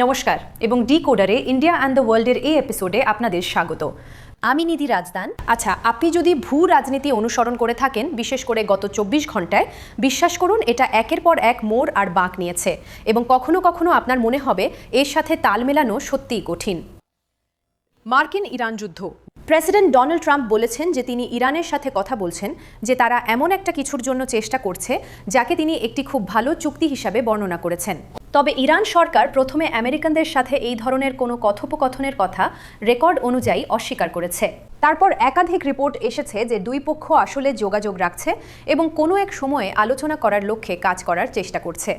নমস্কার এবং ডিকোডারে India and the ওয়ার্ল্ডের এই এপিসোডে আপনাদের স্বাগত। আমি নিধি রাজদান। আচ্ছা, আপনি যদি ভূ রাজনীতি অনুসরণ করে থাকেন, বিশেষ করে গত 24 ঘন্টায়, বিশ্বাস করুন এটা একের পর এক মোড় আর বাঁক নিয়েছে এবং কখনো কখনো আপনার মনে হবে এর সাথে তাল মেলানো সত্যিই কঠিন। মার্কিন ইরান যুদ্ধ। প্রেসিডেন্ট ডোনাল্ড ট্রাম্প বলেছেন যে তিনি ইরানের সাথে কথা বলছেন, যে তারা এমন একটা কিছুর জন্য চেষ্টা করছে যাকে তিনি একটি খুব ভালো চুক্তি হিসাবে বর্ণনা করেছেন। তবে ইরান সরকার প্রথমে আমেরিকানদের সাথে এই ধরনের কোনো কথোপকথনের কথা রেকর্ড অনুযায়ী অস্বীকার করেছে। তারপর একাধিক রিপোর্ট এসেছে যে দুই পক্ষ আসলে যোগাযোগ রাখছে এবং কোনো এক সময়ে আলোচনা করার লক্ষ্যে কাজ করার চেষ্টা করছে।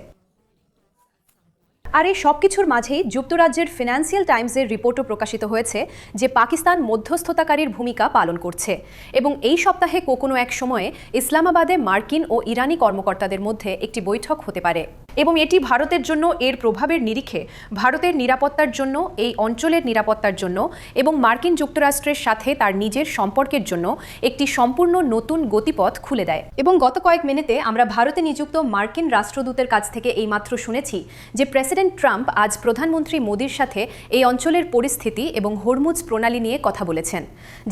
আর এই সব কিছুর মাঝেই যুক্তরাজ্যের ফিনান্সিয়াল টাইমসের রিপোর্টও প্রকাশিত হয়েছে যে পাকিস্তান মধ্যস্থতাকারীর ভূমিকা পালন করছে এবং এই সপ্তাহে কোনো এক সময়ে ইসলামাবাদে মার্কিন ও ইরানি কর্মকর্তাদের মধ্যে একটি বৈঠক হতে পারে এবং এটি ভারতের জন্য এর প্রভাবের নিরিখে ভারতের নিরাপত্তার জন্য, এই অঞ্চলের নিরাপত্তার জন্য এবং মার্কিন যুক্তরাষ্ট্রের সাথে তার নিজের সম্পর্কের জন্য একটি সম্পূর্ণ নতুন গতিপথ খুলে দেয়। এবং গত কয়েক মিনিটে আমরা ভারতে নিযুক্ত মার্কিন রাষ্ট্রদূতের কাছ থেকে এইমাত্র শুনেছি যে প্রেসিডেন্ট ট্রাম্প আজ প্রধানমন্ত্রী মোদির সাথে এই অঞ্চলের পরিস্থিতি এবং হরমুজ প্রণালী নিয়ে কথা বলেছেন,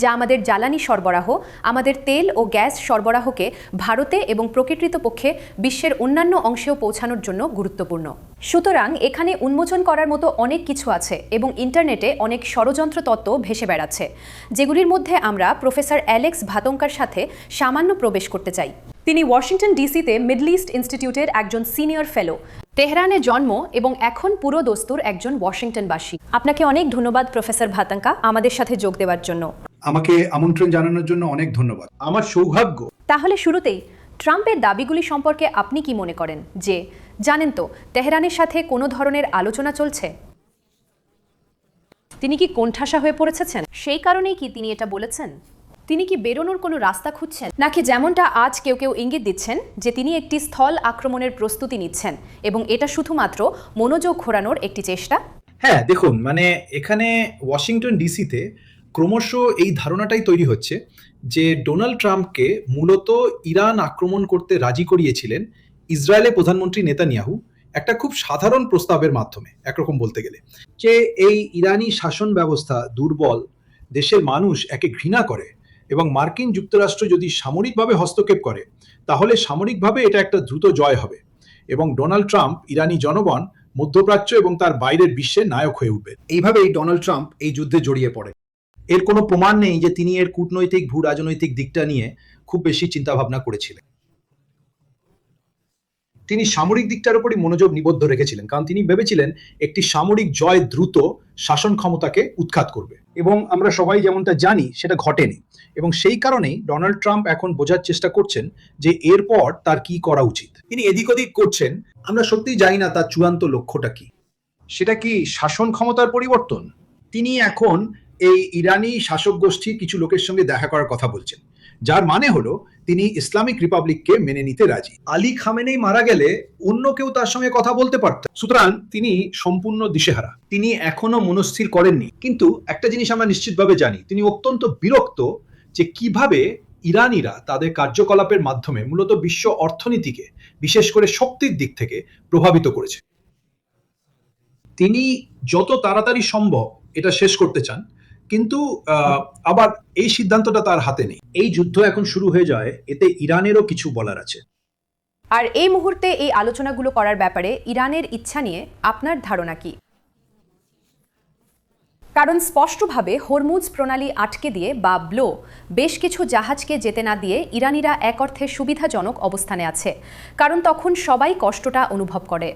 যা আমাদের জ্বালানি সরবরাহ, আমাদের তেল ও গ্যাস সরবরাহকে ভারতে এবং প্রকৃতপক্ষে বিশ্বের অন্যান্য অংশেও পৌঁছানোর জন্য গুরুত্বপূর্ণ। সুতরাং এখানে উন্মোচন করার মতো অনেক কিছু আছে এবং ইন্টারনেটে অনেক ষড়যন্ত্র তত্ত্ব ভেসে বেড়াচ্ছে, যেগুলির মধ্যে আমরা প্রফেসর অ্যালেক্স ভাতঙ্কার সাথে সামান্য প্রবেশ করতে চাই। তিনি ওয়াশিংটন ডিসিতে মিডল ইস্ট ইনস্টিটিউটের একজন সিনিয়র ফেলো, তেহরানে জন্ম এবং এখন পুরো দস্তুর একজন ওয়াশিংটনবাসী। আপনাকে অনেক ধন্যবাদ প্রফেসর ভাতঙ্কা আমাদের সাথে যোগ দেওয়ার জন্য। আমাকে আমন্ত্রণ জানানোর জন্য অনেক ধন্যবাদ। আমার সৌভাগ্য। তাহলে শুরুতেই ট্রাম্পের দাবিগুলি সম্পর্কে আপনি কি মনে করেন? যে জানেন তো তেহরানের সাথে কোনো ধরনের আলোচনা চলছে? তিনি কি কোণঠাসা হয়ে পড়েছেন? সেই কারণেই কি তিনি এটা বলেছেন? তিনি কি বেরোনোর কোনো রাস্তা খুঁজছেন, নাকি যেমনটা আজ কেউ কেউ ইঙ্গিত দিচ্ছেন যে তিনি একটি স্থল আক্রমণের প্রস্তুতি নিচ্ছেন এবং এটা শুধুমাত্র মনোযোগ ঘোরানোর একটি চেষ্টা? হ্যাঁ, দেখুন, এখানে ওয়াশিংটন ডিসিতে ক্রমশ এই ধারণাটাই তৈরি হচ্ছে যে ডোনাল্ড ট্রাম্পকে মূলত ইরান আক্রমণ করতে রাজি করিয়েছিলেন ইসরায়েলের প্রধানমন্ত্রী নেতানিয়াহু একটা খুব সাধারণ প্রস্তাবের মাধ্যমে, একরকম বলতে গেলে, যে এই ইরানি শাসন ব্যবস্থা দুর্বল, দেশের মানুষ একে ঘৃণা করে এবং মার্কিন যুক্তরাষ্ট্র যদি সামরিকভাবে হস্তক্ষেপ করে তাহলে সামরিকভাবে এটা একটা দ্রুত জয় হবে এবং ডোনাল্ড ট্রাম্প, ইরানি জনগণ, মধ্যপ্রাচ্য এবং তার বাইরের বিশ্বের নায়ক হয়ে উঠবে। এইভাবেই ডোনাল্ড ট্রাম্প এই যুদ্ধে জড়িয়ে পড়ে। এর কোনো প্রমাণ নেই যে তিনি এর কূটনৈতিক ভূ রাজনৈতিক দিকটা নিয়ে খুব বেশি চিন্তা ভাবনা করেছিলেন। তিনি সামরিক দিকটার উপরই মনোযোগ নিবদ্ধ রেখেছিলেন, কারণ তিনি ভেবেছিলেন একটি সামরিক জয় দ্রুত শাসন ক্ষমতাকে উৎখাত করবে এবং আমরা সবাই যেমনটা জানি সেটা ঘটেনি এবং সেই কারণেই ডোনাল্ড ট্রাম্প এখন বোঝার চেষ্টা করছেন যে এরপর তার কি করা উচিত। তিনি এদিক ওদিক করছেন, আমরা সত্যিই জানি না তার চূড়ান্ত লক্ষ্যটা কি। সেটা কি শাসন ক্ষমতার পরিবর্তন? তিনি এখন এই ইরানি শাসক গোষ্ঠীর কিছু লোকের সঙ্গে দেখা করার কথা বলছেন, যার মানে হলো তিনি ইসলামিক রিপাবলিককে মেনে নিতে রাজি। আলী খামেনেই মারা গেলে অন্য কেউ তার সঙ্গে কথা বলতে পারতেন, সুতরাং তিনি সম্পূর্ণ দিশেহারা। তিনি এখনো মনস্থির করেননি, কিন্তু একটা জিনিস আমরা নিশ্চিতভাবে জানি, তিনি অত্যন্ত বিরক্ত যে কিভাবে ইরানিরা তাদের কার্যকলাপের মাধ্যমে মূলত বিশ্ব অর্থনীতিকে, বিশেষ করে শক্তির দিক থেকে প্রভাবিত করেছে। তিনি যত তাড়াতাড়ি সম্ভব এটা শেষ করতে চান, কিন্তু আবার এই সিদ্ধান্তটা তার হাতে নেই। এই যুদ্ধ এখন শুরু হয়ে যায়, এতে ইরানেরও কিছু বলার আছে। আর এই মুহূর্তে এই আলোচনাগুলো করার ব্যাপারে ইরানের ইচ্ছা নিয়ে আপনার ধারণা কি? কারণ স্পষ্টভাবে হরমুজ প্রণালী আটকে দিয়ে বা ব্লো বেশ কিছু জাহাজকে যেতে না দিয়ে ইরানিরা এক অর্থে সুবিধাজনক অবস্থানে আছে, কারণ তখন সবাই কষ্টটা অনুভব করে।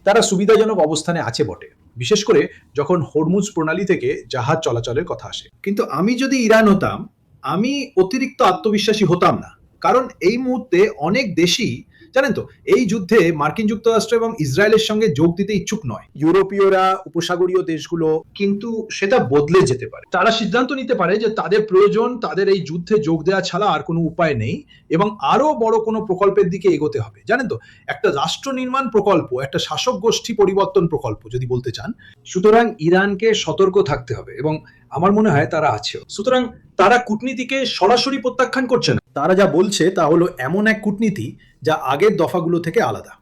তারা সুবিধাজনক অবস্থানে আছে বটে, বিশেষ করে যখন হরমুজ প্রণালী থেকে জাহাজ চলাচলের কথা আসে। কিন্তু আমি যদি ইরান হতাম, আমি অতিরিক্ত আত্মবিশ্বাসী হতাম না, কারণ এই মুহূর্তে অনেক দেশই, জানেন তো, এই যুদ্ধে মার্কিন যুক্তরাষ্ট্র এবং ইসরায়েলের সঙ্গে যোগ দিতে ইচ্ছুক নয়। ইউরোপীয়রা, উপসাগরীয় দেশগুলো, কিন্তু সেটা বদলে যেতে পারে। তারা সিদ্ধান্ত নিতে পারে যে তাদের প্রয়োজন, তাদের এই যুদ্ধে যোগ দেওয়া ছাড়া আর কোনো উপায় নেই এবং আরো বড় কোনো প্রকল্পের দিকে এগোতে হবে। জানেন তো, একটা রাষ্ট্র নির্মাণ প্রকল্প, একটা শাসক গোষ্ঠী পরিবর্তন প্রকল্প যদি বলতে চান। সুতরাং ইরানকে সতর্ক থাকতে হবে এবং আমার মনে হয় তারা আছেও। সুতরাং তারা কূটনীতিকে সরাসরি প্রত্যাখ্যান করছে না, তারা যা বলছে তা হলো এমন এক কূটনীতি যা আগের দফাগুলো থেকে আলাদা।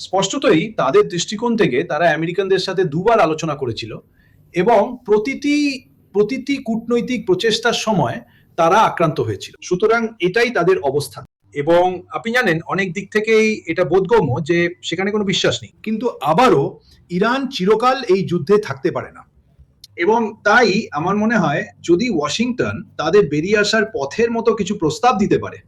স্পষ্টতই তাদের দৃষ্টিকোণ থেকে তারা আমেরিকানদের সাথে দুবার আলোচনা করেছিল এবং প্রতিটি কূটনৈতিক প্রচেষ্টার সময় তারা আক্রান্ত হয়েছিল। সুতরাং এটাই তাদের অবস্থান। এবং আপনি জানেন অনেক দিক থেকেই এটা বোধগম্য যে সেখানে কোনো বিশ্বাস নেই। কিন্তু আবারও ইরান চিরকাল এই যুদ্ধে থাকতে পারে না, এবং তাই আমার মনে হয় যদি ওয়াশিংটন তাদের বেরিয়ে আসার পথের মতো কিছু প্রস্তাব দিতে পারে,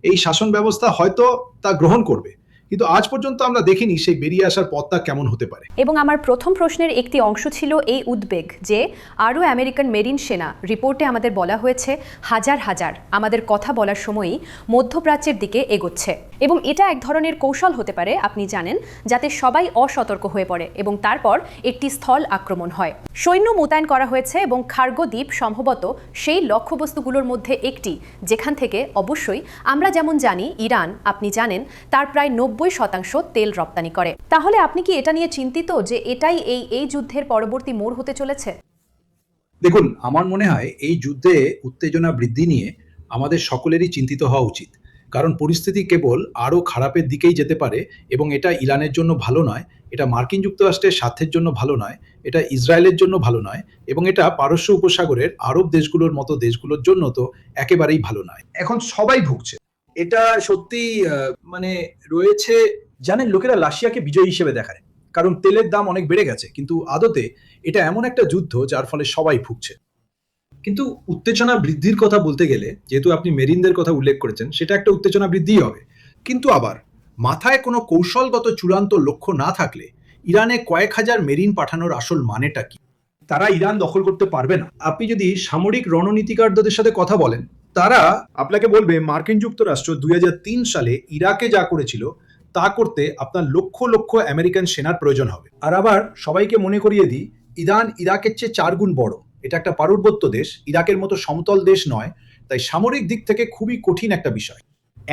এই শাসন ব্যবস্থা হয়তো তা গ্রহণ করবে। কিন্তু আজ পর্যন্ত আমরা দেখিনি সেই বেরিয়ে আসার পথটা কেমন হতে পারে। এবং আমার প্রথম প্রশ্নের একটি অংশ ছিল এই উদ্বেগ যে আরও আমেরিকান মেরিন সেনা, রিপোর্টে আমাদের বলা হয়েছে হাজার হাজার আমাদের কথা বলার সময়ই মধ্যপ্রাচ্যের দিকে এগোচ্ছে, এবং এটা এক ধরনের কৌশল হতে পারে আপনি জানেন, যাতে সবাই অসতর্ক হয়ে পড়ে এবং তারপর একটি স্থল আক্রমণ হয়। সৈন্য মোতায়েন করা হয়েছে এবং খার্গো দ্বীপ সম্ভবত সেই লক্ষ্যবস্তুগুলোর মধ্যে একটি, যেখান থেকে অবশ্যই আমরা যেমন জানি ইরান, আপনি জানেন, তার প্রায় 90% তেল রপ্তানি করে। তাহলে আপনি কি এটা নিয়ে চিন্তিত যে এটাই এই যুদ্ধের পরবর্তী মোড় হতে চলেছে? দেখুন, আমার মনে হয় এই যুদ্ধে উত্তেজনা বৃদ্ধি নিয়ে আমাদের সকলেরই চিন্তিত হওয়া উচিত, কারণ পরিস্থিতি কেবল আরও খারাপের দিকেই যেতে পারে, এবং এটা ইরানের জন্য ভালো নয়, এটা মার্কিন যুক্তরাষ্ট্রের স্বার্থের জন্য ভালো নয়, এটা ইসরায়েলের জন্য ভালো নয়, এবং এটা পারস্য উপসাগরের আরব দেশগুলোর মতো দেশগুলোর জন্য তো একেবারেই ভালো নয়। এখন সবাই ভুগছে, এটা সত্যি মানে রয়েছে। জানেন, লোকেরা রাশিয়াকে বিজয়ী হিসেবে দেখায় কারণ তেলের দাম অনেক বেড়ে গেছে, কিন্তু আদতে এটা এমন একটা যুদ্ধ যার ফলে সবাই ভুগছে। কিন্তু উত্তেজনা বৃদ্ধির কথা বলতে গেলে, যেহেতু আপনি মেরিনদের কথা উল্লেখ করেছেন, সেটা একটা উত্তেজনা বৃদ্ধিই হবে। কিন্তু আবার মাথায় কোনো কৌশলগত চূড়ান্ত লক্ষ্য না থাকলে ইরানে কয়েক হাজার মেরিন পাঠানোর আসল মানেটা কি? তারা ইরান দখল করতে পারবে না। আপনি যদি সামরিক রণনীতিকারদের সাথে কথা বলেন, তারা আপনাকে বলবে মার্কিন যুক্তরাষ্ট্র 2003 সালে ইরাকে যা করেছিল তা করতে আপনার লক্ষ লক্ষ আমেরিকান সেনার প্রয়োজন হবে। আর আবার সবাইকে মনে করিয়ে দিই, ইরান ইরাকের চেয়ে 4 গুণ বড়। এটা একটা পার্বত্য দেশ, ইরাকের মতো সমতল দেশ নয়, তাই সামরিক দিক থেকে খুবই কঠিন একটা বিষয়।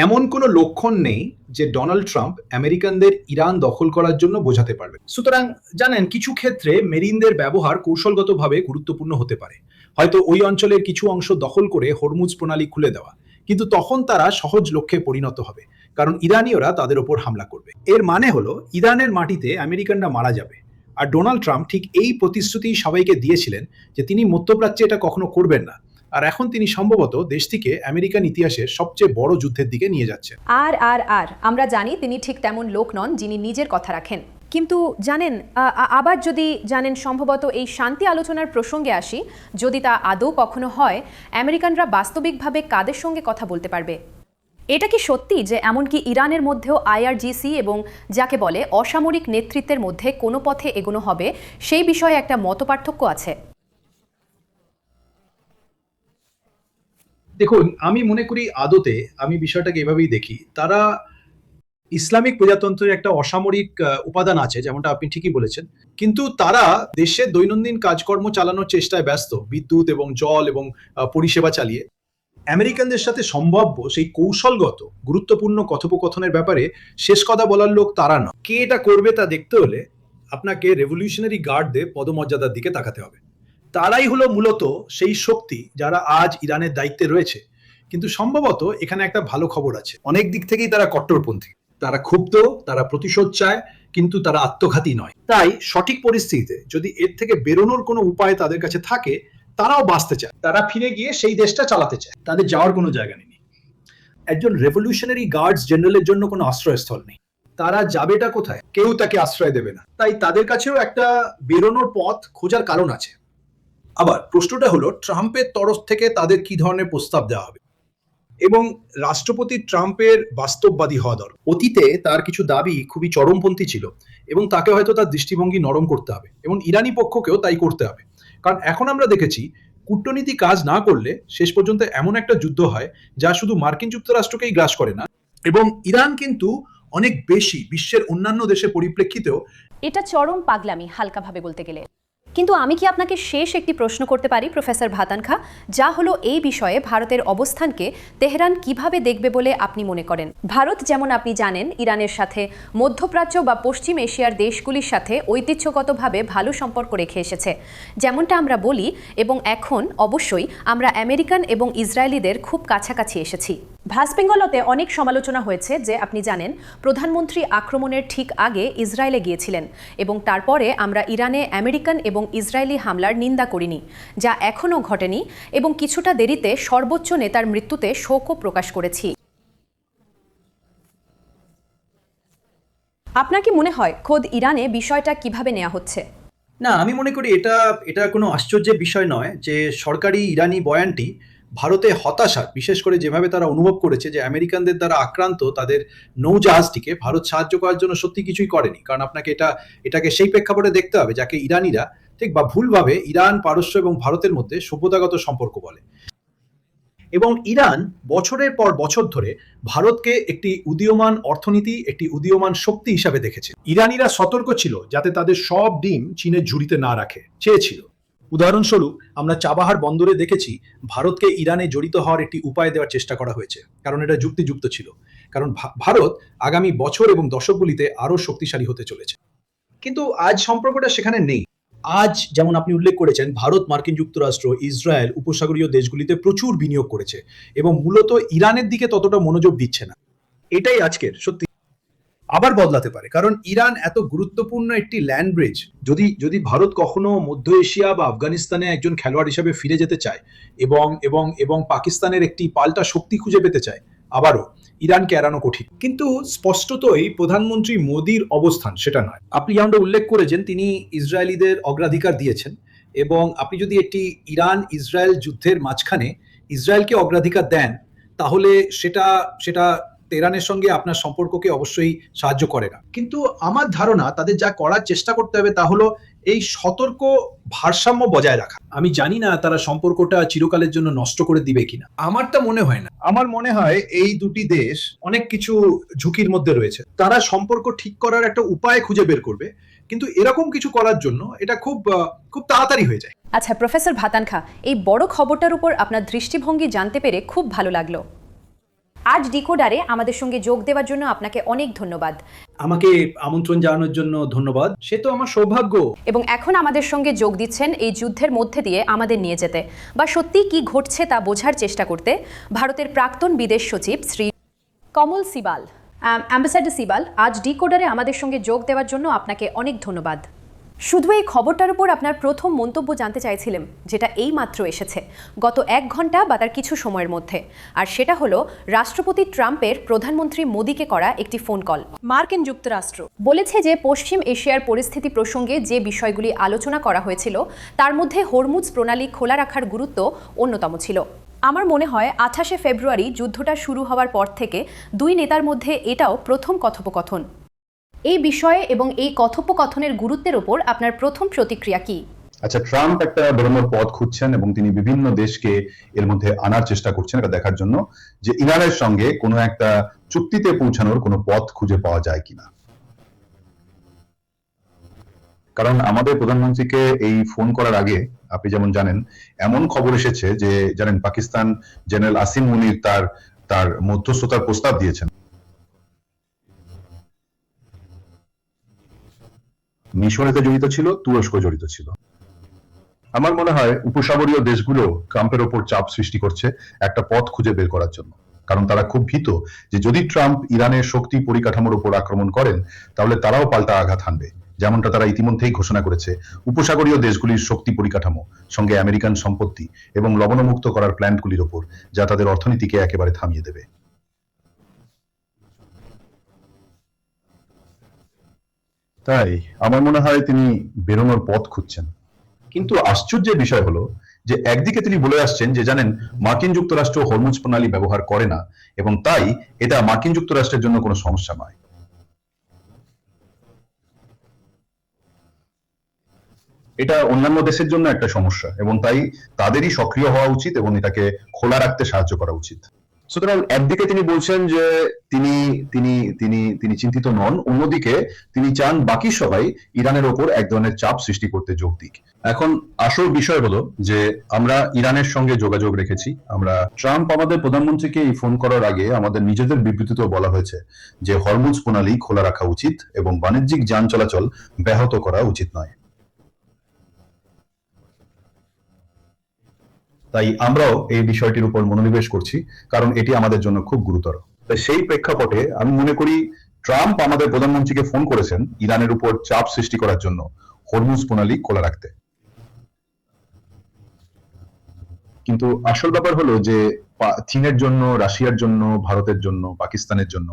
এমন কোনো লক্ষণ নেই যে ডোনাল্ড ট্রাম্প আমেরিকানদের ইরান দখল করার জন্য বোঝাতে পারবে। সুতরাং জানেন, কিছু ক্ষেত্রে মেরিনদের ব্যবহার কৌশলগতভাবে গুরুত্বপূর্ণ হতে পারে। হয়তো ওই অঞ্চলের কিছু অংশ দখল করে হরমুজ প্রণালী খুলে দেওয়া, কিন্তু তখন তারা সহজ লক্ষ্যে পরিণত হবে, কারণ ইরানীয়রা তাদের ওপর হামলা করবে। এর মানে হলো ইরানের মাটিতে আমেরিকানরা মারা যাবে। আর ডোনাল্ড ট্রাম্প ঠিক এই প্রতিশ্রুতি সবাইকে দিয়েছিলেন যে তিনি মধ্যপ্রাচ্যে এটা কখনো করবেন না। আর এখন তিনি সম্ভবত দেশটিকে আমেরিকান ইতিহাসের সবচেয়ে বড় যুদ্ধের দিকে নিয়ে যাচ্ছেন। আর আমরা জানি তিনি ঠিক তেমন লোক নন যিনি নিজের কথা রাখেন। কিন্তু জানেন, আবার যদি জানেন, সম্ভবত এই শান্তি আলোচনার প্রসঙ্গে আসি, যদি তা আদৌ কখনো হয়, আমেরিকানরা বাস্তবিকভাবে কাদের সঙ্গে কথা বলতে পারবে? এটা কি সত্যি যে এমনকি ইরানের মধ্যেও আইআরজিসি এবং যাকে বলে অসামরিক নেতৃত্বের মধ্যে কোনো পথে এগোনো হবে, সেই বিষয়ে একটা মতপার্থক্য আছে? দেখুন, আমি মনে করি আদতে আমি বিষয়টাকে এভাবেই দেখি। তারা ইসলামিক প্রজাতন্ত্রের একটা অসামরিক উপাদান আছে, যেমনটা আপনি ঠিকই বলেছেন, কিন্তু তারা দেশের দৈনন্দিন কাজকর্ম চালানোর চেষ্টায় ব্যস্ত, বিদ্যুৎ এবং জল এবং পরিষেবা চালিয়ে। আমেরিকানদের সাথে সম্ভাব্য সেই কৌশলগত গুরুত্বপূর্ণ কথোপকথনের ব্যাপারে শেষ কথা বলার লোক তারা নয়। কে এটা করবে তা দেখতে হলে আপনাকে রেভলিউশনারি গার্ডদের পদমর্যাদার দিকে তাকাতে হবে। তারাই হলো মূলত সেই শক্তি যারা আজ ইরানের দায়িত্বে রয়েছে। কিন্তু সম্ভবত এখানে একটা ভালো খবর আছে, অনেক দিক থেকেই তারা কট্টরপন্থী, তারা ক্ষুব্ধ, তারা প্রতিশোধ চায়, কিন্তু তারা আত্মঘাতী নয়। তাই সঠিক পরিস্থিতিতে যদি এর থেকে বেরোনোর কোনো উপায় তাদের কাছে থাকে, তারাও বাঁচতে চায়, তারা ফিরে গিয়ে সেই দেশটা চালাতে চায়, তাদের যাওয়ার কোনো জায়গা নেই। একজন রেভলিউশনারি গার্ডস জেনারেলের জন্য কোনো আশ্রয়স্থল নেই। তারা যাবেটা কোথায়? কেউ তাকে আশ্রয় দেবে না। তাই তাদের কাছেও একটা বেরোনোর পথ খোঁজার কারণ আছে। আবার প্রশ্নটা হলো, ট্রাম্পের তরফ থেকে তাদের কি ধরনের প্রস্তাব দেওয়া হবে, এবং রাষ্ট্রপতি ট্রাম্পের বাস্তববাদী হওয়া দরকার। অতীতে তার কিছু দাবি খুবই চরমপন্থী ছিল, এবং তাকে হয়তো তার দৃষ্টিভঙ্গি নরম করতে হবে, এবং ইরানি পক্ষকেও তাই করতে হবে। কারণ এখন আমরা দেখেছি কূটনীতি কাজ না করলে শেষ পর্যন্ত এমন একটা যুদ্ধ হয় যা শুধু মার্কিন যুক্তরাষ্ট্রকেই গ্রাস করে না, এবং ইরান কিন্তু অনেক বেশি বিশ্বের অন্যান্য দেশের পরিপ্রেক্ষিতেও। এটা চরম পাগলামি, হালকাভাবে বলতে গেলে। কিন্তু আমি কি আপনাকে শেষ একটি প্রশ্ন করতে পারি প্রফেসর ভাতানখা, যা হলো এই বিষয়ে ভারতের অবস্থানকে তেহরান কিভাবে দেখবে বলে আপনি মনে করেন? ভারত, যেমন আপনি জানেন, ইরানের সাথে মধ্যপ্রাচ্য বা পশ্চিম এশিয়ার দেশগুলির সাথে ঐতিহ্যগতভাবে ভালো সম্পর্ক রেখে এসেছে, যেমনটা আমরা বলি, এবং এখন অবশ্যই আমরা আমেরিকান এবং ইসরায়েলিদের খুব কাছাকাছি এসেছি। ভাস্ট বেঙ্গলতে অনেক সমালোচনা হয়েছে যে আপনি জানেন প্রধানমন্ত্রী আক্রমণের ঠিক আগে ইসরায়েলে গিয়েছিলেন এবং তারপরে আমরা ইরানে আমেরিকান এবং ইসরায়েলি হামলার নিন্দা করিনি, যা এখনও ঘটেনি, এবং কিছুটা দেরিতে সর্বোচ্চ নেতার মৃত্যুতে শোকও প্রকাশ করেছি। আপনার কি মনে হয় খোদ ইরানে বিষয়টা কিভাবে নেওয়া হচ্ছে? না, আমি মনে করি এটা কোনো আশ্চর্যের বিষয় নয় যে সরকারি ইরানি বয়ানটি ভারতে হতাশা, বিশেষ করে যেভাবে তারা অনুভব করেছে যে আমেরিকানদের দ্বারা আক্রান্ত তাদের নৌজাহাজটিকে ভারত সাহায্য করার জন্য সত্যি কিছুই করেনি। কারণ আপনাকে এটাকে সেই প্রেক্ষাপটে দেখতে হবে যাকে ইরানিরা ঠিক বা ভুলভাবে ইরান, পারস্য এবং ভারতের মধ্যে সভ্যতাগত সম্পর্ক বলে। এবং ইরান বছরের পর বছর ধরে ভারতকে একটি উদীয়মান অর্থনীতি, একটি উদীয়মান শক্তি হিসাবে দেখেছে। ইরানিরা সতর্ক ছিল যাতে তাদের সব ডিম চীনের ঝুড়িতে না রাখে, চেয়েছিল। উদাহরণস্বরূপ আমরা চাবাহার বন্দরে দেখেছি ভারতকে ইরানে জড়িত হওয়ার একটি উপায় দেওয়ার চেষ্টা করা হয়েছে, কারণ এটা যুক্তিযুক্ত ছিল। কারণ ভারত আগামী বছর এবং দশকগুলিতে আরও শক্তিশালী হতে চলেছে। কিন্তু আজ সম্পর্কটা সেখানে নেই। আজ যেমন আপনি উল্লেখ করেছেন, ভারত, মার্কিন যুক্তরাষ্ট্র, ইসরায়েল উপসাগরীয় দেশগুলিতে প্রচুর বিনিয়োগ করেছে এবং মূলত ইরানের দিকে ততটা মনোযোগ দিচ্ছে না। এটাই আজকের সত্যি। আবার বদলাতে পারে, কারণ ইরান এত গুরুত্বপূর্ণ একটি ল্যান্ড ব্রিজ। যদি ভারত কখনো মধ্য এশিয়া বা আফগানিস্তানে একজন খেলোয়াড় হিসেবে ফিরে যেতে চায় এবং এবং এবং পাকিস্তানের একটি পাল্টা শক্তি খুঁজে পেতে চায়, আবারও ইরানকে এড়ানো কঠিন। কিন্তু স্পষ্টতই প্রধানমন্ত্রী মোদির অবস্থান সেটা নয়। আপনি যেমনটা উল্লেখ করেছেন, তিনি ইসরায়েলিদের অগ্রাধিকার দিয়েছেন, এবং আপনি যদি একটি ইরান ইসরায়েল যুদ্ধের মাঝখানে ইসরায়েলকে অগ্রাধিকার দেন, তাহলে সেটা তেহরানের সঙ্গে আপনার সম্পর্ককে অবশ্যই সাহায্য করে না। কিন্তু আমার ধারণা তাদের যা করার চেষ্টা করতে হবে তা হলো এই সতর্ক ভারসাম্য বজায় রাখা। আমি জানি না তারা সম্পর্কটা চিরকালের জন্য নষ্ট করে দিবে কিনা, আমারটা মনে হয় না। আমার মনে হয় এই দুটি দেশ অনেক কিছু ঝুঁকির মধ্যে রয়েছে। তারা সম্পর্ক ঠিক করার একটা উপায় খুঁজে বের করবে, কিন্তু এরকম কিছু করার জন্য এটা খুব তাড়াতাড়ি হয়ে যায়। আচ্ছা প্রফেসর ভাতান খা, এই বড় খবরটার উপর আপনার দৃষ্টিভঙ্গি জানতে পেরে খুব ভালো লাগলো। আজ ডিকোডারে আমাদের সঙ্গে যোগ দেওয়ার জন্য আপনাকে অনেক ধন্যবাদ। আমাকে আমন্ত্রণ জানানোর জন্য ধন্যবাদ, সে তো আমার সৌভাগ্য। এবং এখন আমাদের সঙ্গে যোগ দিচ্ছেন এই যুদ্ধের মধ্যে দিয়ে আমাদের নিয়ে যেতে বা সত্যি কি ঘটছে তা বোঝার চেষ্টা করতে ভারতের প্রাক্তন বিদেশ সচিব শ্রী কমল সিবাল। অ্যাম্বাসাডার সিবাল, আজ ডিকোডারে আমাদের সঙ্গে যোগ দেওয়ার জন্য আপনাকে অনেক ধন্যবাদ। শুধু এই খবরটার উপর আপনার প্রথম মন্তব্য জানতে চাইছিলাম, যেটা এই মাত্র এসেছে গত 1 ঘন্টা বা তার কিছু সময়ের মধ্যে, আর সেটা হলো রাষ্ট্রপতি ট্রাম্পের প্রধানমন্ত্রী মোদিকে করা একটি ফোন কল। মার্কিন যুক্তরাষ্ট্র বলেছে যে পশ্চিম এশিয়ার পরিস্থিতি প্রসঙ্গে যে বিষয়গুলি আলোচনা করা হয়েছিল তার মধ্যে হরমুজ প্রণালী খোলা রাখার গুরুত্ব অন্যতম ছিল। আমার মনে হয় 28শে ফেব্রুয়ারি যুদ্ধটা শুরু হওয়ার পর থেকে দুই নেতার মধ্যে এটাও প্রথম কথোপকথন। এই বিষয়ে এবং এই কথোপকথনের গুরুত্বের উপর আপনার প্রথম প্রতিক্রিয়া কি? আচ্ছা, ট্রাম্প একটা বেরোনোর পথ খুঁজছেন এবং তিনি বিভিন্ন দেশকে এর মধ্যে আনার চেষ্টা করছেন এটা দেখার জন্য যে ইরানের সঙ্গে কোনো একটা চুক্তিতে পৌঁছানোর কোনো পথ খুঁজে পাওয়া যায় কিনা। কারণ আমাদের প্রধানমন্ত্রীকে এই ফোন করার আগে আপনি যেমন জানেন এমন খবর এসেছে যে জানেন পাকিস্তান জেনারেল আসিম মুনির তার মধ্যস্থতার প্রস্তাব দিয়েছেন। মিশর এতে জড়িত ছিল, তুরস্ক জড়িত ছিল। আমার মনে হয় উপসাগরীয় দেশগুলো ট্রাম্পের ওপর চাপ সৃষ্টি করছে একটা পথ খুঁজে বের করার জন্য, কারণ তারা খুব ভীত যে যদি ট্রাম্প ইরানের শক্তি পরিকাঠামোর উপর আক্রমণ করেন তাহলে তারাও পাল্টা আঘাত হানবে, যেমনটা তারা ইতিমধ্যেই ঘোষণা করেছে উপসাগরীয় দেশগুলির শক্তি পরিকাঠামো সঙ্গে আমেরিকান সম্পত্তি এবং লবণমুক্ত করার প্ল্যান্টগুলির ওপর, যা তাদের অর্থনীতিকে একেবারে থামিয়ে দেবে। তাই আমার মনে হয় তিনি বেরোনোর পথ খুঁজছেন। কিন্তু আশ্চর্যের বিষয় হলো যে একদিকে তিনি বলে আসছেন যে জানেন মার্কিন যুক্তরাষ্ট্র হরমুজ প্রণালী ব্যবহার করে না এবং তাই এটা মার্কিন যুক্তরাষ্ট্রের জন্য কোনো সমস্যা নয়। এটা অন্যান্য দেশের জন্য একটা সমস্যা এবং তাই তাদেরই সক্রিয় হওয়া উচিত এবং এটাকে খোলা রাখতে সাহায্য করা উচিত। সুতরাং একদিকে তিনি বলছেন যে তিনি তিনি তিনি তিনি চিন্তিত নন, অন্যদিকে তিনি চান বাকি সবাই ইরানের ওপর এক ধরনের চাপ সৃষ্টি করতে যোগ দিক। এখন আসল বিষয় হলো যে আমরা ইরানের সঙ্গে যোগাযোগ রেখেছি। আমরা ট্রাম্প আমাদের প্রধানমন্ত্রীকে এই ফোন করার আগে আমাদের নিজেদের বিবৃতিতেও বলা হয়েছে যে হরমুজ প্রণালী খোলা রাখা উচিত এবং বাণিজ্যিক যান চলাচল ব্যাহত করা উচিত নয়। তাই আমরাও এই বিষয়টির উপর মনোনিবেশ করছি, কারণ এটি আমাদের জন্য খুব গুরুতর। তাই সেই প্রেক্ষাপটে আমি মনে করি ট্রাম্প আমাদের প্রধানমন্ত্রীকে ফোন করেছেন ইরানের উপর চাপ সৃষ্টি করার জন্য হরমুজ প্রণালী খোলা রাখতে। কিন্তু আসল ব্যাপার হলো যে চীনের জন্য, রাশিয়ার জন্য, ভারতের জন্য, পাকিস্তানের জন্য,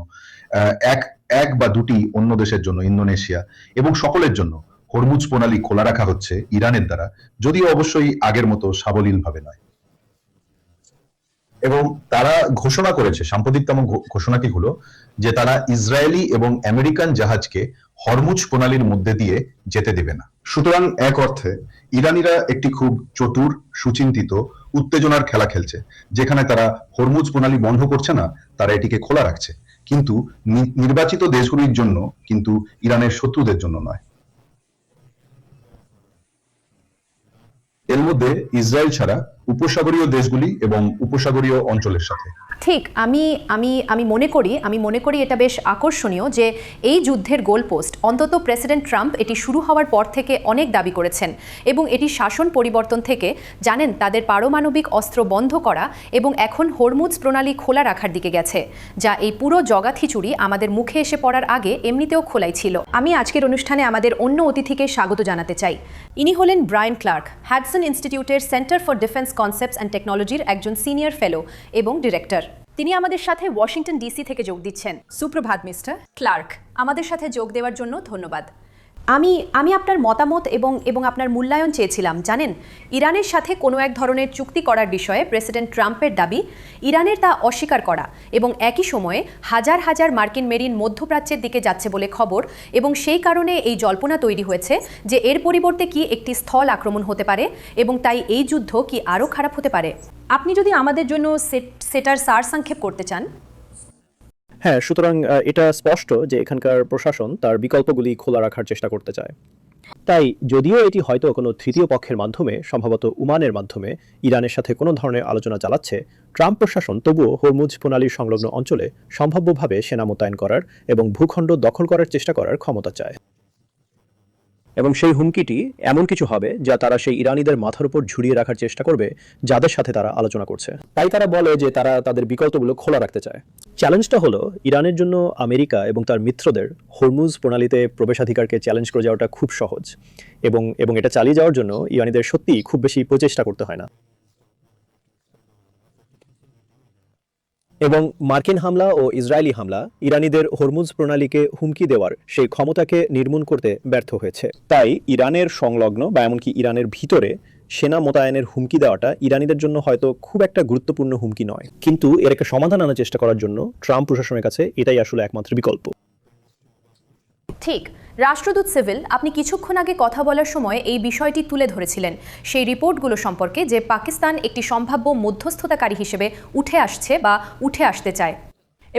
এক বা দুটি অন্য দেশের জন্য, ইন্দোনেশিয়া এবং সকলের জন্য হরমুজ প্রণালী খোলা রাখা হচ্ছে ইরানের দ্বারা, যদিও অবশ্যই আগের মতো সাবলীলভাবে নয়। এবং তারা ঘোষণা করেছে, সাম্প্রতিকতম ঘোষণাটি হলো যে তারা ইসরায়েলি এবং আমেরিকান জাহাজকে হরমুজ প্রণালীর মধ্যে দিয়ে যেতে দেবে না। সুতরাং এক অর্থে ইরানিরা একটি খুব চতুর, সুচিন্তিত, উত্তেজনার খেলা খেলছে, যেখানে তারা হরমুজ প্রণালী বন্ধ করছে না, তারা এটিকে খোলা রাখছে, কিন্তু নির্বাচিত দেশগুলির জন্য, কিন্তু ইরানের শত্রুদের জন্য নয়। এর মধ্যে ইসরায়েল ছাড়া উপসাগরীয় দেশগুলি এবং উপসাগরীয় অঞ্চলের সাথে। ঠিক, আমি মনে করি এটা বেশ আকর্ষণীয় যে এই যুদ্ধের গোলপোস্ট অন্তত প্রেসিডেন্ট ট্রাম্প এটি শুরু হওয়ার পর থেকে অনেক দাবি করেছেন, এবং এটি শাসন পরিবর্তন থেকে জানেন তাদের পারমাণবিক অস্ত্র বন্ধ করা এবং এখন হরমুজ প্রণালী খোলা রাখার দিকে গেছে, যা এই পুরো জগাখিচুড়ি আমাদের মুখে এসে পড়ার আগে এমনিতেও খোলাই ছিল। আমি আজকের অনুষ্ঠানে আমাদের অন্য অতিথিকে স্বাগত জানাতে চাই। ইনি হলেন ব্রায়ান ক্লার্ক, হ্যাডসন ইনস্টিটিউটের centre for defence concepts and টেকনোলজির একজন সিনিয়র ফেলো এবং ডিরেক্টর। তিনি আমাদের সাথে ওয়াশিংটন ডিসি থেকে যোগ দিচ্ছেন। সুপ্রভাত মিস্টার ক্লার্ক, আমাদের সাথে যোগ দেওয়ার জন্য ধন্যবাদ। আমি আপনার মতামত এবং আপনার মূল্যায়ন চেয়েছিলাম। জানেন, ইরানের সাথে কোনো এক ধরনের চুক্তি করার বিষয়ে প্রেসিডেন্ট ট্রাম্পের দাবি, ইরানের তা অস্বীকার করা, এবং একই সময়ে হাজার হাজার মার্কিন মেরিন মধ্যপ্রাচ্যের দিকে যাচ্ছে বলে খবর, এবং সেই কারণে এই জল্পনা তৈরি হয়েছে যে এর পরিবর্তে কি একটি স্থল আক্রমণ হতে পারে, এবং তাই এই যুদ্ধ কি আরও খারাপ হতে পারে। আপনি যদি আমাদের জন্য সেটার সারসংক্ষেপ করতে চান। হ্যাঁ, সুতরাং এটা স্পষ্ট যে এখানকার প্রশাসন তার বিকল্পগুলি খোলা রাখার চেষ্টা করতে চায়। তাই যদিও এটি হয়তো কোনো তৃতীয় পক্ষের মাধ্যমে, সম্ভবত ওমানের মাধ্যমে ইরানের সাথে কোনো ধরনের আলোচনা চালাচ্ছে, ট্রাম্প প্রশাসন তবুও হরমুজ প্রণালীর সংলগ্ন অঞ্চলে সম্ভাব্যভাবে সেনা মোতায়েন করার এবং ভূখণ্ড দখল করার চেষ্টা করার ক্ষমতা চায়। এবং সেই হুমকিটি এমন কিছু হবে যা তারা সেই ইরানিদের মাথার উপর ঝুলিয়ে রাখার চেষ্টা করবে যাদের সাথে তারা আলোচনা করছে। তাই তারা বলে যে তারা তাদের বিকল্পগুলো খোলা রাখতে চায়। চ্যালেঞ্জটা হলো ইরানের জন্য আমেরিকা এবং তার মিত্রদের হরমুজ প্রণালীতে প্রবেশাধিকারকে চ্যালেঞ্জ করে যাওয়াটা খুব সহজ, এবং এটা চালিয়ে যাওয়ার জন্য ইরানিদের সত্যিই খুব বেশি প্রচেষ্টা করতে হয় না। এবং মার্কিন হামলা ও ইসরায়েলি হামলা ইরানিদের হরমুজ প্রণালীকে হুমকি দেওয়ার সেই ক্ষমতাকে নির্মূল করতে ব্যর্থ হয়েছে। তাই ইরানের সংলগ্ন বা এমনকি ইরানের ভিতরে সেনা মোতায়েনের হুমকি দেওয়াটা ইরানিদের জন্য হয়তো খুব একটা গুরুত্বপূর্ণ হুমকি নয়, কিন্তু এর একটা সমাধান আনার চেষ্টা করার জন্য ট্রাম্প প্রশাসনের কাছে এটাই আসলে একমাত্র বিকল্প। ঠিক, রাষ্ট্রদূত সিভিল, আপনি কিছুক্ষণ আগে কথা বলার সময় এই বিষয়টি তুলে ধরেছিলেন, সেই রিপোর্টগুলো সম্পর্কে, যে পাকিস্তান একটি সম্ভাব্য মধ্যস্থতাকারী হিসেবে উঠে আসছে বা উঠে আসতে চায়,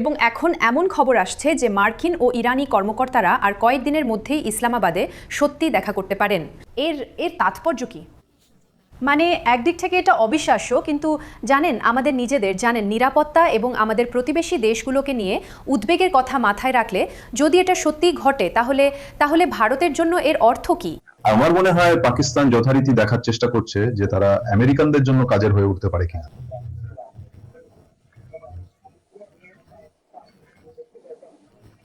এবং এখন এমন খবর আসছে যে মার্কিন ও ইরানি কর্মকর্তারা আর কয়েকদিনের মধ্যেই ইসলামাবাদে সত্যি দেখা করতে পারেন। এর তাৎপর্য কি? মানে একদিক থেকে এটা অবিশ্বাস্য, কিন্তু জানেন আমাদের নিজেদের নিরাপত্তা এবং আমাদের প্রতিবেশী দেশগুলোকে নিয়ে উদ্বেগের কথা মাথায় রাখলে যদি এটা সত্যিই ঘটে তাহলে ভারতের জন্য এর অর্থ কি? আমার মনে হয় পাকিস্তান যথারীতি দেখার চেষ্টা করছে যে তারা আমেরিকানদের জন্য কাজের হয়ে উঠতে পারে কিনা।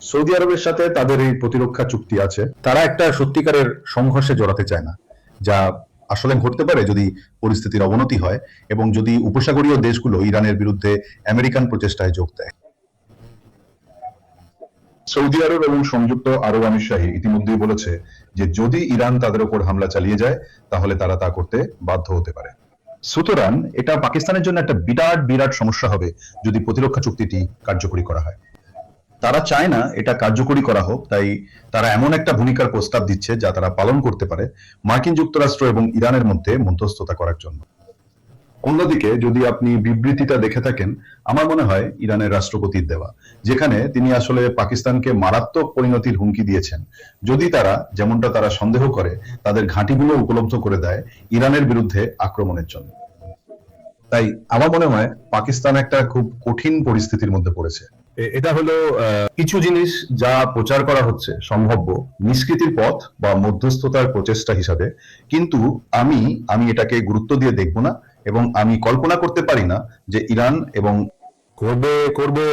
সৌদি আরবের সাথে তাদের এই প্রতিরক্ষা চুক্তি আছে, তারা একটা সত্যিকারের সংঘর্ষে জড়াতে চায় না, যা আসলে ঘটতে পারে যদি পরিস্থিতির অবনতি হয় এবং যদি উপসাগরীয় দেশগুলো ইরানের বিরুদ্ধে আমেরিকান প্রচেষ্টায় যোগ দেয়। সৌদি আরব এবং সংযুক্ত আরব আমিরশাহী ইতিমধ্যেই বলেছে যে যদি ইরান তাদের উপর হামলা চালিয়ে যায় তাহলে তারা তা করতে বাধ্য হতে পারে। সুতরাং এটা পাকিস্তানের জন্য একটা বিরাট সমস্যা হবে যদি প্রতিরক্ষা চুক্তিটি কার্যকরী করা হয়। তারা চায় না এটা কার্যকরী করা হোক, তাই তারা এমন একটা ভূমিকার প্রস্তাব দিচ্ছে যা তারা পালন করতে পারে মার্কিন যুক্তরাষ্ট্র এবং ইরানের মধ্যে মধ্যস্থতা করার জন্য। অন্যদিকে যদি আপনি বিবৃতিটা দেখে থাকেন, আমার মনে হয় ইরানের রাষ্ট্রপতির দেওয়া, যেখানে তিনি আসলে পাকিস্তানকে মারাত্মক পরিণতির হুমকি দিয়েছেন যদি তারা, যেমনটা তারা সন্দেহ করে, তাদের ঘাঁটিগুলো উপলব্ধ করে দেয় ইরানের বিরুদ্ধে আক্রমণের জন্য। তাই আমার মনে হয় পাকিস্তান একটা খুব কঠিন পরিস্থিতির মধ্যে পড়েছে। এটা হলো কিছু জিনিস যা প্রচার করা হচ্ছে সম্ভাব্য নিষ্কৃতির পথ বা মধ্যস্থতার প্রচেষ্টা হিসাবে, কিন্তু আমি এটাকে গুরুত্ব দিয়ে দেখব না এবং আমি কল্পনা করতে পারি না যে ইরান এবং করবে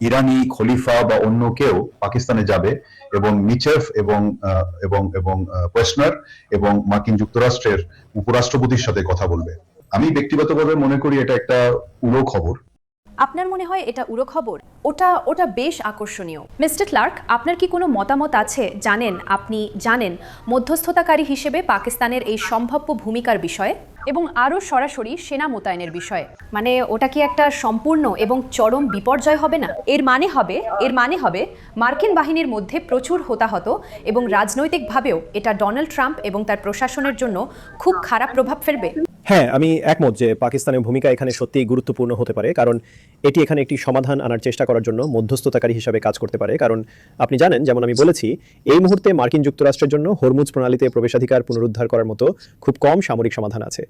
ইরানি খলিফা বা অন্য কেউ পাকিস্তানে যাবে এবং মিচেফ এবং পেসনার এবং মার্কিন যুক্তরাষ্ট্রের উপরাষ্ট্রপতির সাথে কথা বলবে। আমি ব্যক্তিগতভাবে মনে করি এটা একটা উড়ো খবর। আপনার মনে হয় এটা উড়ো খবর? ওটা বেশ আকর্ষণীয়। মিস্টার ক্লার্ক, আপনার কি কোনো মতামত আছে? আপনি জানেন মধ্যস্থতাকারী হিসেবে পাকিস্তানের এই সম্ভাব্য ভূমিকার বিষয়ে এবং আরও সরাসরি সেনা মোতায়েনের বিষয়ে? মানে ওটা কি একটা সম্পূর্ণ এবং চরম বিপর্যয় হবে না? এর মানে হবে মার্কিন বাহিনীর মধ্যে প্রচুর হতাহত এবং রাজনৈতিকভাবেও এটা ডোনাল্ড ট্রাম্প এবং তার প্রশাসনের জন্য খুব খারাপ প্রভাব ফেলবে। হ্যাঁ, আমি একমত যে পাকিস্তানের ভূমিকা এখানে সত্যিই গুরুত্বপূর্ণ হতে পারে, কারণ এটি এখানে একটি সমাধান আনার চেষ্টা করার জন্য মধ্যস্থতাকারী হিসাবে কাজ করতে পারে। কারণ আপনি জানেন, যেমন আমি বলেছি, এই মুহূর্তে মার্কিন যুক্তরাষ্ট্রের জন্য হরমুজ প্রণালীতে প্রবেশাধিকার পুনরুদ্ধার করার মতো খুব কম সামরিক সমাধান আছে।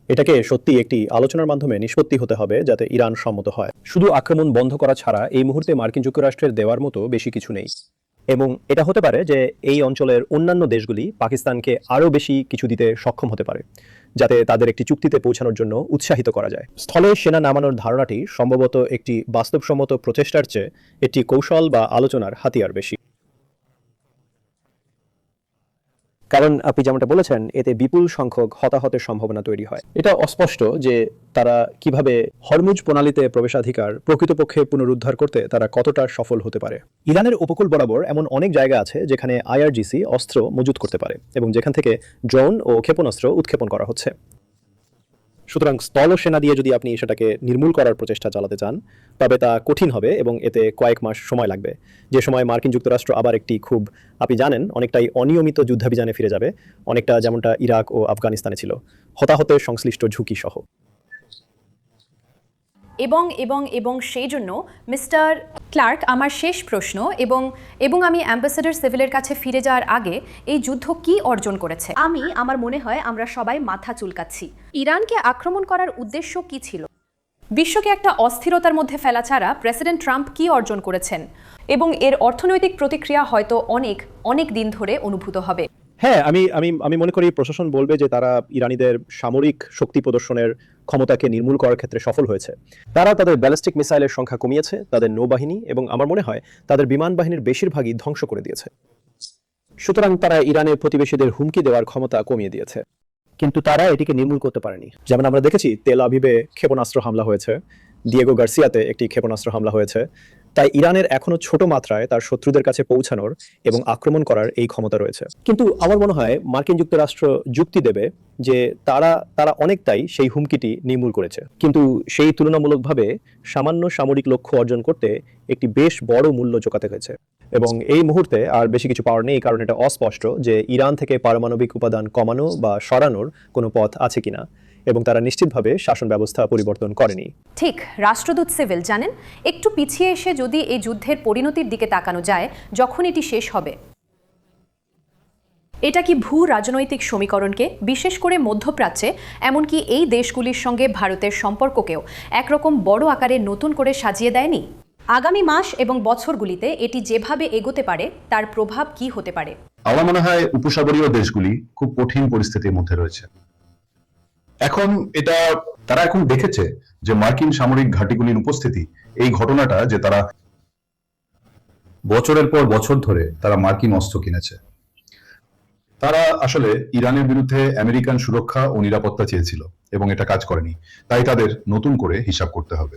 এটাকে সত্যি একটি আলোচনার মাধ্যমে নিষ্পত্তি হতে হবে যাতে ইরান সম্মত হয়। শুধু আক্রমণ বন্ধ করা ছাড়া এই মুহূর্তে মার্কিন যুক্তরাষ্ট্রের দেওয়ার মতো বেশি কিছু নেই, এবং এটা হতে পারে যে এই অঞ্চলের অন্যান্য দেশগুলি পাকিস্তানকে আরও বেশি কিছু দিতে সক্ষম হতে পারে যাতে তাদের একটি চুক্তিতে পৌঁছানোর জন্য উৎসাহিত করা যায়। স্থলে সেনা নামানোর ধারণাটি সম্ভবত একটি বাস্তবসম্মত প্রচেষ্টার চেয়ে একটি কৌশল বা আলোচনার হাতিয়ার বেশি। কারণ আপনি যেমনটা বলেছেন, এতে বিপুল সংখ্যক হতাহতের সম্ভাবনা তৈরি হয়। এটা অস্পষ্ট যে তারা কিভাবে হরমুজ প্রণালীতে প্রবেশাধিকার প্রকৃতপক্ষে পুনরুদ্ধার করতে তারা কতটা সফল হতে পারে। ইরানের উপকূল বরাবর এমন অনেক জায়গা আছে যেখানে আইআরজিসি অস্ত্র মজুত করতে পারে এবং যেখান থেকে ড্রোন ও ক্ষেপণাস্ত্র উৎক্ষেপণ করা হচ্ছে। সুতরাং স্থল সেনা দিয়ে যদি আপনি সেটাকে নির্মূল করার প্রচেষ্টা চালাতে চান, তবে তা কঠিন হবে এবং এতে কয়েক মাস সময় লাগবে, যে সময় মার্কিন যুক্তরাষ্ট্র আবার একটি খুব, আপনি জানেন, অনেকটাই অনিয়মিত যুদ্ধাভিযানে ফিরে যাবে, অনেকটা যেমনটা ইরাক ও আফগানিস্তানে ছিল, হতাহতের সংশ্লিষ্ট ঝুঁকি সহ। এবং সেই জন্য মিস্টার ক্লার্ক, আমার শেষ প্রশ্ন, এবং আমি অ্যাম্বাসেডর সিভিলের কাছে ফিরে যাওয়ার আগে, এই যুদ্ধ কি অর্জন করেছে? আমার মনে হয় আমরা সবাই মাথা চুলকাচ্ছি। ইরানকে আক্রমণ করার উদ্দেশ্য কি ছিল? বিশ্বকে একটা অস্থিরতার মধ্যে ফেলা ছাড়া প্রেসিডেন্ট ট্রাম্প কি অর্জন করেছেন? এবং এর অর্থনৈতিক প্রতিক্রিয়া হয়তো অনেক দিন ধরে অনুভূত হবে। হ্যাঁ, আমি মনে করি প্রশাসন বলবে যে তারা ইরানিদের সামরিক শক্তি প্রদর্শনের ক্ষমতাকে নির্মূল করার ক্ষেত্রে সফল হয়েছে। তারা তাদের ব্যালিস্টিক মিসাইলের সংখ্যা কমিয়েছে, তাদের নৌবাহিনী এবং আমার মনে হয় তাদের বিমান বাহিনীর বেশিরভাগই ধ্বংস করে দিয়েছে। সুতরাং তারা ইরানের প্রতিবেশীদের হুমকি দেওয়ার ক্ষমতা কমিয়ে দিয়েছে, কিন্তু তারা এটিকে নির্মূল করতে পারেনি। যেমন আমরা দেখেছি তেল আভিভে ক্ষেপণাস্ত্র হামলা হয়েছে, দিয়েগো গার্সিয়াতে একটি ক্ষেপণাস্ত্র হামলা হয়েছে। তাই ইরানের এখনো ছোট মাত্রায় তার শত্রুদের কাছে পৌঁছানোর এবং আক্রমণ করার এই ক্ষমতা রয়েছে। কিন্তু আমার মনে হয় মার্কিন যুক্তরাষ্ট্র যুক্তি দেবে যে তারা অনেকটাই সেই হুমকিটি নির্মূল করেছে, কিন্তু সেই তুলনামূলকভাবে সামান্য সামরিক লক্ষ্য অর্জন করতে একটি বেশ বড় মূল্য চোকাতে হয়েছে। এবং এই মুহূর্তে আর বেশি কিছু পাওয়ার নেই, কারণ এটা অস্পষ্ট যে ইরান থেকে পারমাণবিক উপাদান কমানো বা সরানোর কোনো পথ আছে কিনা, এবং তারা নিশ্চিতভাবে শাসন ব্যবস্থা পরিবর্তন করেনি। ঠিক, রাষ্ট্রদূত সিভিল, জানেন, একটু পিছিয়ে এসে যদি এই যুদ্ধের পরিণতির দিকে তাকানো যায় যখন এটি শেষ হবে, এটা কি ভূ রাজনৈতিক সমীকরণকে, বিশেষ করে মধ্যপ্রাচ্যে, এমনকি এই দেশগুলির সঙ্গে ভারতের সম্পর্ককেও একরকম বড় আকারে নতুন করে সাজিয়ে দেয়নি? আগামী মাস এবং বছরগুলিতে এটি যেভাবে এগোতে পারে তার প্রভাব কি হতে পারে? আমার মনে হয় উপসাগরীয় দেশগুলি খুব কঠিন পরিস্থিতির মধ্যে রয়েছে। তারা এখন দেখেছে যে মার্কিন সামরিক ঘাঁটিগুলির উপস্থিতি, এই ঘটনাটা যে তারা বছরের পর বছর ধরে তারা মার্কিন অস্ত্র কিনেছে। তারা আসলে ইরানের বিরুদ্ধে আমেরিকান সুরক্ষা ও নিরাপত্তা চেয়েছিল এবং এটা কাজ করেনি, তাই তাদের নতুন করে হিসাব করতে হবে।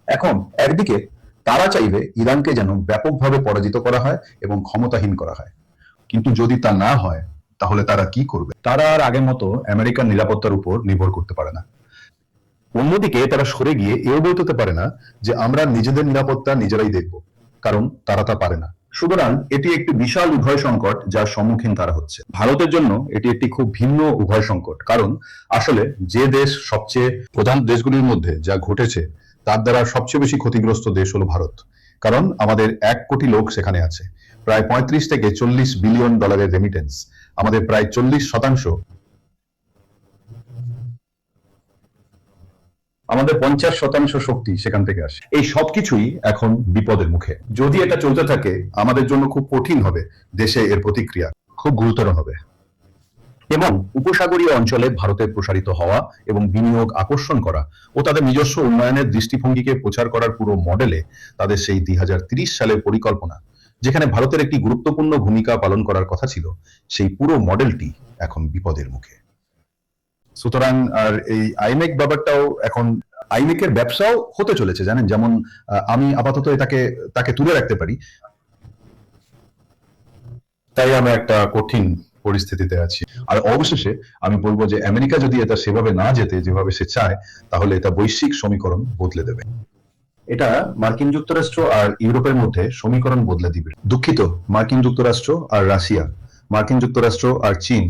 এখন একদিকে তারা চাইবে ইরানকে যেন ব্যাপকভাবে পরাজিত করা হয় এবং ক্ষমতাহীন করা হয়, কিন্তু যদি তা না হয় তাহলে তারা কি করবে? তারা আর আগের মতো আমেরিকান নিরাপত্তার উপর নির্ভর করতে পারে না। অন্যদিকে তারা সরে গিয়ে এও বলতে পারে না যে আমরা নিজেদের নিরাপত্তা নিজেরাই দেখব, কারণ তারা তা পারে না। সুতরাং এটি একটি বিশাল উভয় সংকট যার সম্মুখীন তারা হচ্ছে। ভারতের জন্য এটি একটি খুব ভিন্ন উভয় সংকট, কারণ আসলে যে দেশ সবচেয়ে প্রধান দেশগুলির মধ্যে যা ঘটেছে তার দ্বারা সবচেয়ে বেশি ক্ষতিগ্রস্ত দেশ হলো ভারত, কারণ আমাদের 1 কোটি লোক সেখানে আছে, প্রায় 35 থেকে 40 বিলিয়ন ডলারের রেমিটেন্স, আমাদের প্রায় 40%, আমাদের 50% শক্তি সেখান থেকে আসে। এই সবকিছুই এখন বিপদের মুখে। যদি এটা চলতে থাকে আমাদের জন্য খুব কঠিন হবে, দেশে এর প্রতিক্রিয়া খুব গুরুতর হবে। এবং উপসাগরীয় অঞ্চলে ভারতের প্রসারিত হওয়া এবং বিনিয়োগ আকর্ষণ করা ও তাদের নিজস্ব উন্নয়নের দৃষ্টিভঙ্গিকে প্রচার করার পুরো মডেলে তাদের সেই 2030 সালের পরিকল্পনা, যেখানে ভারতের একটি গুরুত্বপূর্ণ ভূমিকা পালন করার কথা ছিল, সেই পুরো মডেলটি এখন বিপদের মুখে। সুতরাং আর এই আইমেক ব্যাপারটাও এখন আইমেকের ব্যবসাও হতে চলেছে, জানেন, যেমন আমি আপাতত তাকে তুলে রাখতে পারি, তাই আমরা একটা কঠিন পরিস্থিতিতে আছি। আর অবশেষে আমি বলবো যে আমেরিকা যদি এটা সেভাবে না যেতে যেভাবে সে চায়, তাহলে এটা বৈশ্বিক সমীকরণ বদলে দেবে। এটা মার্কিন যুক্তরাষ্ট্র আর ইউরোপের মধ্যে সমীকরণ বদলে দিবে। দুঃখিত, মার্কিন যুক্তরাষ্ট্র আর রাশিয়া, মার্কিন যুক্তরাষ্ট্র আর চীন,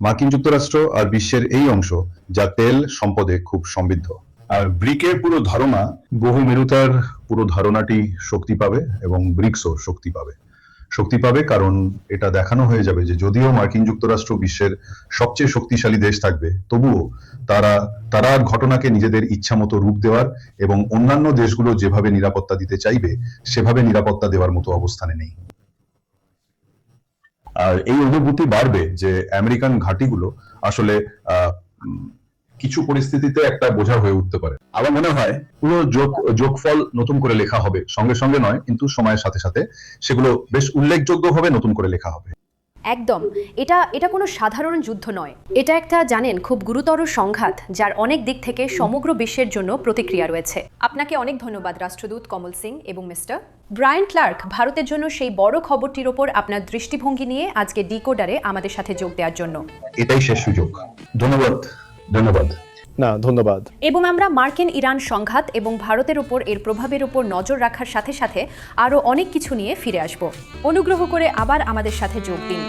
মার্কিন যুক্তরাষ্ট্র আর বিশ্বের এই অংশ যা তেল সম্পদে খুব সমৃদ্ধ। আর ব্রিকের পুরো ধারণা, বহুমেরুতার পুরো ধারণাটি শক্তি পাবে এবং ব্রিক্সও শক্তি পাবে কারণ এটা দেখানো হয়ে যাবে যে যদিও মার্কিন যুক্তরাষ্ট্র বিশ্বের সবচেয়ে শক্তিশালী দেশ থাকবে, তবুও তারা ঘটনাকে নিজেদের ইচ্ছা মতো রূপ দেওয়ার এবং অন্যান্য দেশগুলো যেভাবে নিরাপত্তা দিতে চাইবে সেভাবে নিরাপত্তা দেওয়ার মতো অবস্থানে নেই। আর এই অনুভূতি বাড়বে যে আমেরিকান ঘাঁটিগুলো আসলে কিছু পরিস্থিতিতে একটা বোঝা হয়ে উঠতে পারে। আমার মনে হয় পুরো যোগফল নতুন করে লেখা হবে, সঙ্গে সঙ্গে নয়, কিন্তু সময়ের সাথে সাথে সেগুলো বেশ উল্লেখযোগ্যভাবে নতুন করে লেখা হবে। একদম, এটা কোনো সাধারণ যুদ্ধ নয়। এটা একটা, জানেন, খুব গুরুতর সংঘাত, যার অনেক দিক থেকে সমগ্র বিশ্বের জন্য প্রতিক্রিয়া রয়েছে। আপনাকে অনেক ধন্যবাদ রাষ্ট্রদূত কমল সিং এবং মিস্টার ব্রায়ান ক্লার্ক, ভারতের জন্য সেই বড় খবরটির ওপর আপনার দৃষ্টিভঙ্গি নিয়ে আজকে ডিকোডারে আমাদের সাথে যোগ দেওয়ার জন্য। এটাই শেষ সুযোগ। ধন্যবাদ। না, ধন্যবাদ। এবং আমরা মার্কিন ইরান সংঘাত এবং ভারতের উপর এর প্রভাবের উপর নজর রাখার সাথে সাথে আরও অনেক কিছু নিয়ে ফিরে আসব। অনুগ্রহ করে আবার আমাদের সাথে যোগ দিন।